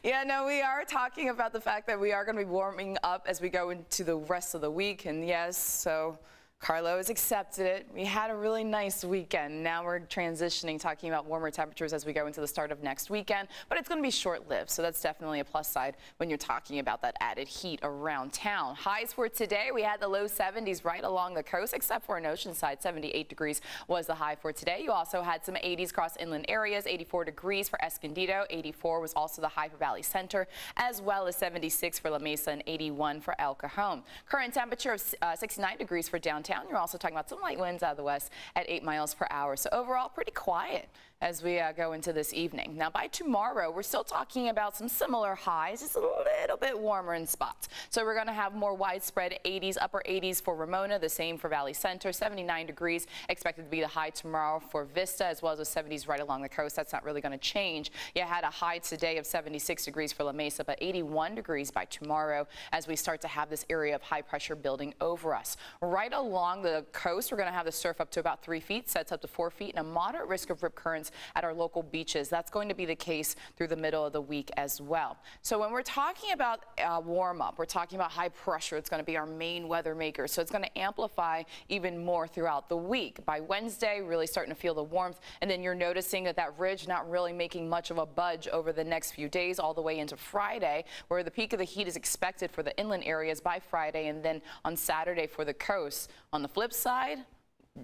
Yeah, no, we are talking about the fact that we are going to be warming up as we go into the rest of the week. And yes, so Carlo has accepted it. We had a really nice weekend. Now we're transitioning, talking about warmer temperatures as we go into the start of next weekend, but it's going to be short-lived, so that's definitely a plus side when you're talking about that added heat around town. Highs for today, we had the low 70s right along the coast, except for in Oceanside. 78 degrees was the high for today. You also had some 80s across inland areas, 84 degrees for Escondido, 84 was also the high for Valley Center, as well as 76 for La Mesa and 81 for El Cajon. Current temperature of 69 degrees for downtown. You're also talking about some light winds out of the west at 8 miles per hour. So overall, pretty quiet as we go into this evening. Now, by tomorrow, we're still talking about some similar highs, just a little bit warmer in spots. So we're going to have more widespread 80s, upper 80s for Ramona, the same for Valley Center. 79 degrees expected to be the high tomorrow for Vista, as well as the 70s right along the coast. That's not really going to change. You had a high today of 76 degrees for La Mesa, but 81 degrees by tomorrow as we start to have this area of high pressure building over us. Right along the coast, we're going to have the surf up to about 3 feet, sets up to 4 feet, and a moderate risk of rip currents at our local beaches. That's going to be the case through the middle of the week as well. So when we're talking about warm up, we're talking about high pressure. It's going to be our main weather maker. So it's going to amplify even more throughout the week. By Wednesday, really starting to feel the warmth. And then you're noticing that that ridge not really making much of a budge over the next few days, all the way into Friday, where the peak of the heat is expected for the inland areas by Friday, and then on Saturday for the coast. On the flip side,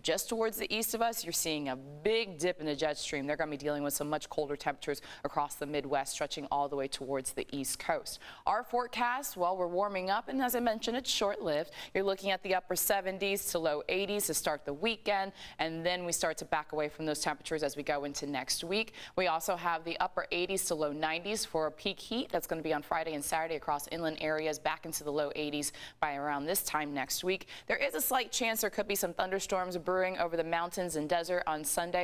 just towards the east of us, you're seeing a big dip in the jet stream. They're going to be dealing with some much colder temperatures across the Midwest, stretching all the way towards the East Coast. Our forecast, well, we're warming up, and as I mentioned, it's short-lived. You're looking at the upper 70s to low 80s to start the weekend, and then we start to back away from those temperatures as we go into next week. We also have the upper 80s to low 90s for a peak heat. That's going to be on Friday and Saturday across inland areas, back into the low 80s by around this time next week. There is a slight chance there could be some thunderstorms brewing over the mountains and desert on Sunday,